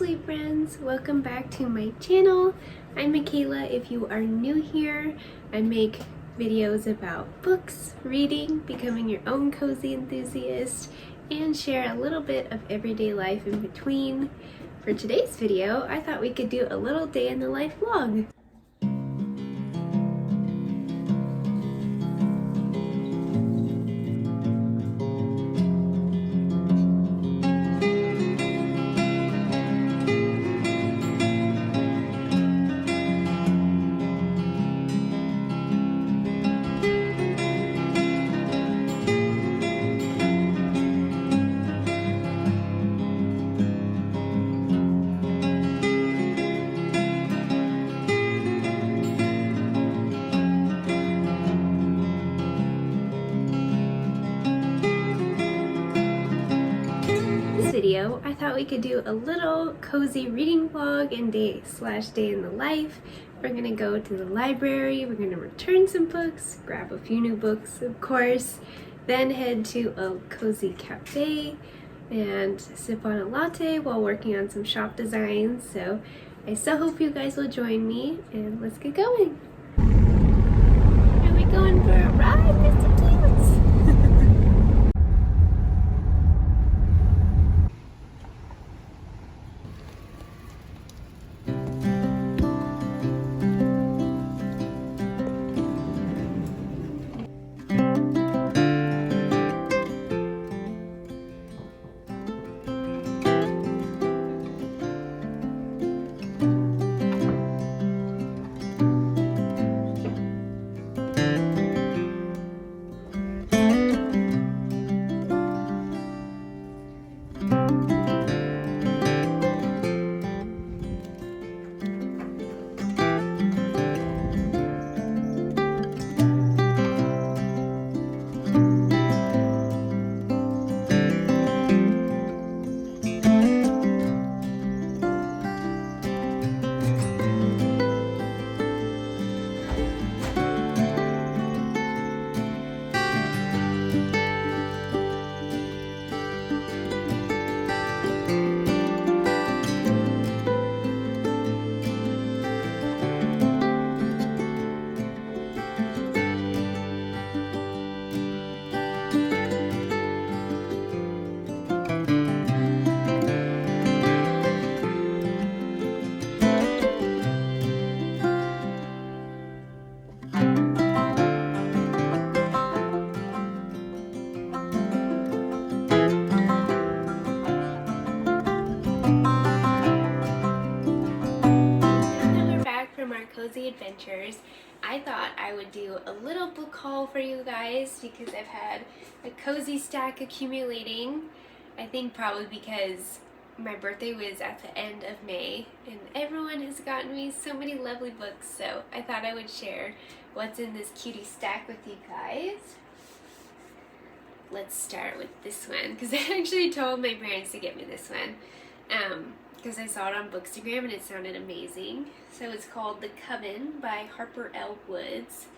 sweet friends, welcome back to my channel. I'm Michaela. If you are new here, I make videos about books, reading, becoming your own cozy enthusiast, and share a little bit of everyday life in between. For today's video, I thought we could do a little day in the life vlog. Video, I thought we could do a little cozy reading vlog and day in the life. We're gonna go to the library, we're gonna return some books, grab a few new books of course, then head to a cozy cafe and sip on a latte while working on some shop designs. So I so hope you guys will join me, and let's get going. Are we going for a ride, Mr. Cutes? Cozy adventures. I thought I would do a little book haul for you guys because I've had a cozy stack accumulating. I think probably because my birthday was at the end of May and everyone has gotten me so many lovely books, so I thought I would share what's in this cutie stack with you guys. Let's start with this one because I actually told my parents to get me this one. Because I saw it on Bookstagram and it sounded amazing. So it's called The Coven by Harper L. Woods.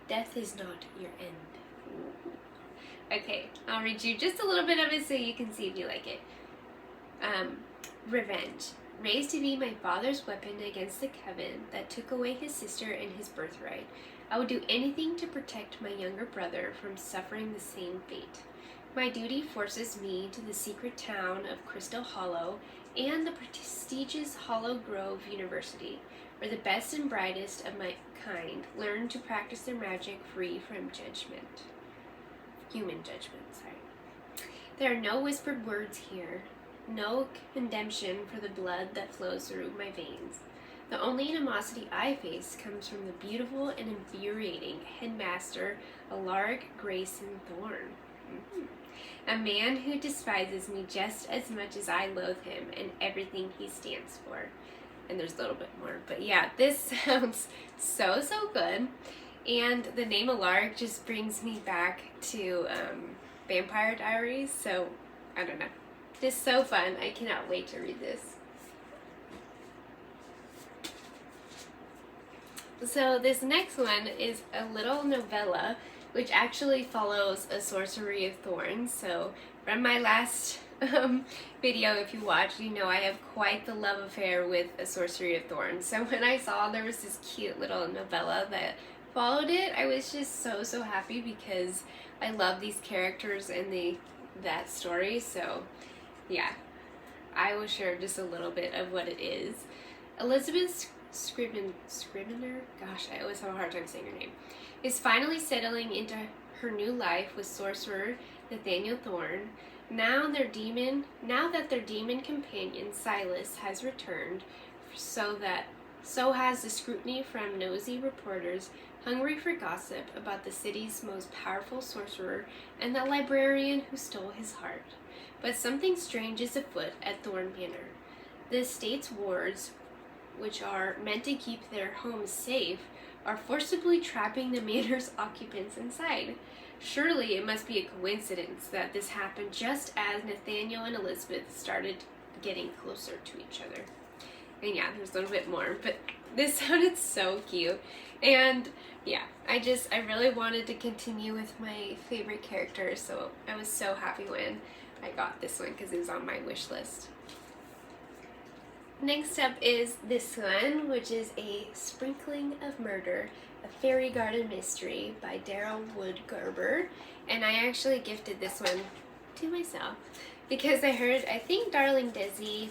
Death is not your end. Ooh. Okay, I'll read you just a little bit of it so you can see if you like it. Revenge. Raised to be my father's weapon against the coven that took away his sister and his birthright, I would do anything to protect my younger brother from suffering the same fate. My duty forces me to the secret town of Crystal Hollow and the prestigious Hollow Grove University, where the best and brightest of my kind learn to practice their magic free from judgment. Human judgment, sorry. There are no whispered words here, no condemnation for the blood that flows through my veins. The only animosity I face comes from the beautiful and infuriating headmaster, Alarg Grayson Thorne. A man who despises me just as much as I loathe him and everything he stands for. And there's a little bit more, but yeah, this sounds so good. And the name Alarg just brings me back to Vampire Diaries, so I don't know. Just so fun. I cannot wait to read this. So this next one is a little novella which actually follows A Sorcery of Thorns. So from my last video, if you watch, you know I have quite the love affair with A Sorcery of Thorns. So when I saw there was this cute little novella that followed it, I was just so happy because I love these characters and that story. So yeah, I will share just a little bit of what it is. Elizabeth Scrivener, gosh, I always have a hard time saying her name, is finally settling into her new life with sorcerer Nathaniel Thorne. Now that their demon companion Silas has returned, so has the scrutiny from nosy reporters hungry for gossip about the city's most powerful sorcerer and the librarian who stole his heart. But something strange is afoot at Thorne Manor. The estate's wards, which are meant to keep their homes safe, are forcibly trapping the manor's occupants inside. Surely it must be a coincidence that this happened just as Nathaniel and Elizabeth started getting closer to each other. And yeah, there's a little bit more, but this sounded so cute. And yeah, I really wanted to continue with my favorite characters, so I was so happy when I got this one because it was on my wish list. Next up is this one, which is A Sprinkling of Murder, a Fairy Garden Mystery by Daryl Wood Gerber. And I actually gifted this one to myself because I think Darling Desi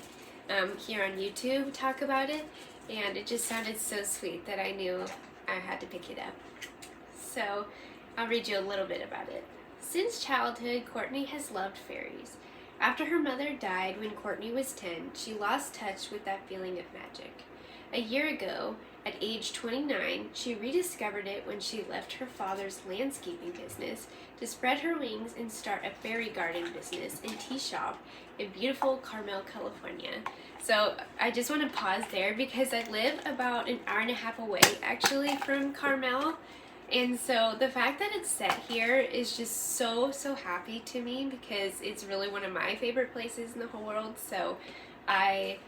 here on YouTube talk about it, and it just sounded so sweet that I knew I had to pick it up. So I'll read you a little bit about it. Since childhood, Courtney has loved fairies. After her mother died when Courtney was 10, she lost touch with that feeling of magic. A year ago, at age 29, she rediscovered it when she left her father's landscaping business to spread her wings and start a fairy garden business and tea shop in beautiful Carmel, California. So I just want to pause there because I live about an hour and a half away actually from Carmel. And so the fact that it's set here is just so happy to me because it's really one of my favorite places in the whole world. So I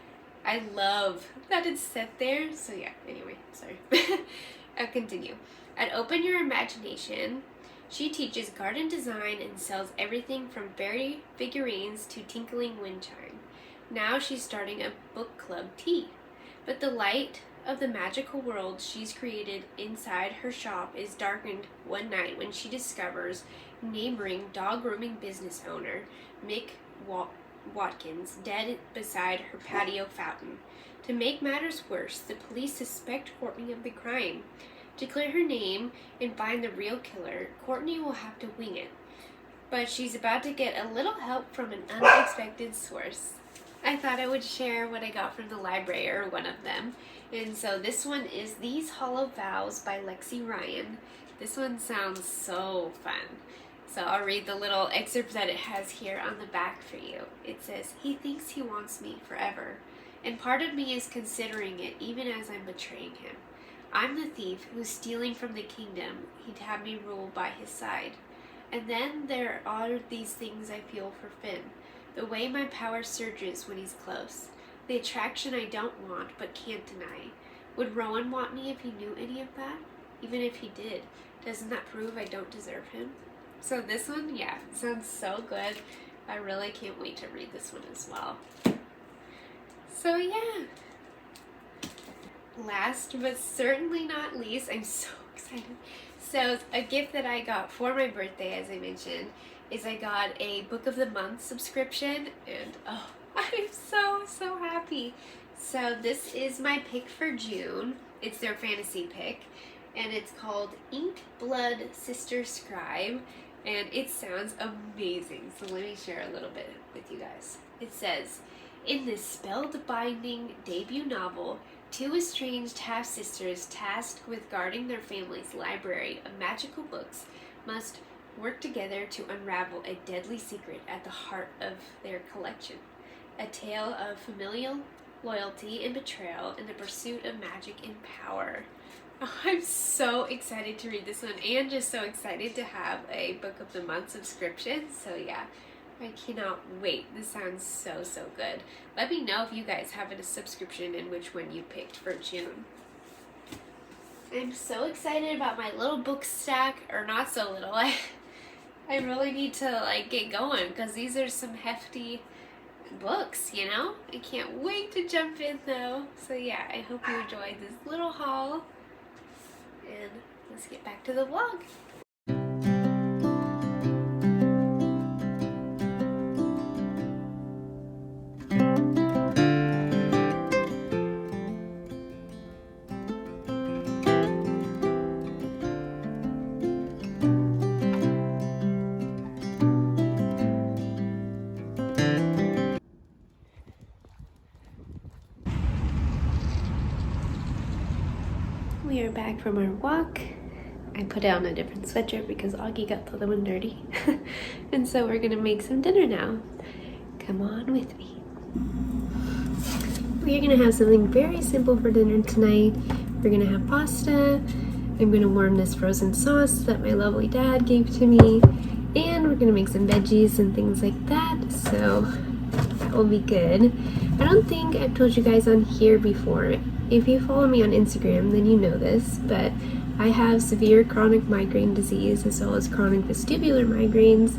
love that it's set there. So yeah, anyway, sorry. I'll continue. At Open Your Imagination, she teaches garden design and sells everything from fairy figurines to tinkling wind chime. Now she's starting a book club tea. But the light of the magical world she's created inside her shop is darkened one night when she discovers neighboring dog grooming business owner Mick Watkins dead beside her patio fountain. To make matters worse, the police suspect Courtney of the crime. To clear her name and find the real killer, Courtney will have to wing it. But she's about to get a little help from an unexpected source. I thought I would share what I got from the library, or one of them. And so this one is These Hollow Vows by Lexi Ryan. This one sounds so fun. So I'll read the little excerpt that it has here on the back for you. It says, "He thinks he wants me forever, and part of me is considering it even as I'm betraying him. I'm the thief who's stealing from the kingdom he'd have me rule by his side. And then there are these things I feel for Finn. The way my power surges when he's close. The attraction I don't want but can't deny. Would Rowan want me if he knew any of that? Even if he did, doesn't that prove I don't deserve him?" So this one, yeah, sounds so good. I really can't wait to read this one as well. So yeah. Last but certainly not least, I'm so excited. So a gift that I got for my birthday, as I mentioned, is I got a Book of the Month subscription, and oh, I'm so happy. So this is my pick for June. It's their fantasy pick, and it's called Ink Blood Sister Scribe, and it sounds amazing. So let me share a little bit with you guys. It says, in this spell-binding debut novel, two estranged half-sisters tasked with guarding their family's library of magical books must work together to unravel a deadly secret at the heart of their collection. A tale of familial loyalty and betrayal in the pursuit of magic and power. Oh, I'm so excited to read this one, and just so excited to have a Book of the Month subscription. So yeah, I cannot wait. This sounds so good. Let me know if you guys have a subscription and which one you picked for June. I'm so excited about my little book stack, or not so little. I really need to like get going because these are some hefty books, you know? I can't wait to jump in though. So yeah, I hope you enjoyed this little haul. And let's get back to the vlog. We are back from our walk. I put on a different sweatshirt because Augie got the other one dirty. And so we're gonna make some dinner now. Come on with me. We're gonna have something very simple for dinner tonight. We're gonna have pasta. I'm gonna warm this frozen sauce that my lovely dad gave to me. And we're gonna make some veggies and things like that. So that will be good. I don't think I've told you guys on here before. If you follow me on Instagram, then you know this, but I have severe chronic migraine disease as well as chronic vestibular migraines.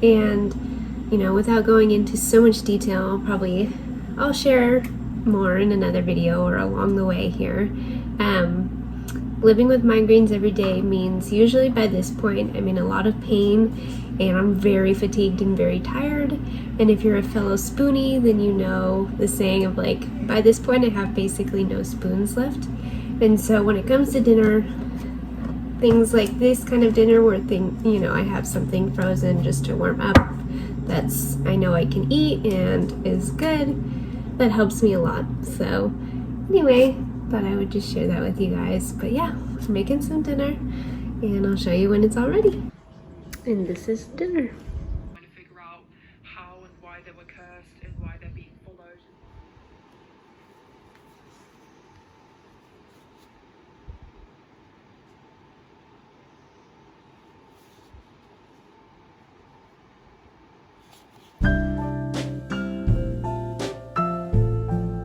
And, you know, without going into so much detail, I'll share more in another video or along the way here. Living with migraines every day means usually by this point I'm in a lot of pain and I'm very fatigued and very tired. And if you're a fellow spoonie, then you know the saying of like, by this point I have basically no spoons left. And so when it comes to dinner, things like this kind of dinner where I have something frozen just to warm up I know I can eat and is good, that helps me a lot. So anyway, thought I would just share that with you guys. But yeah, we're making some dinner and I'll show you when it's all ready. And this is dinner. Trying to figure out how and why they were cursed and why they're being followed.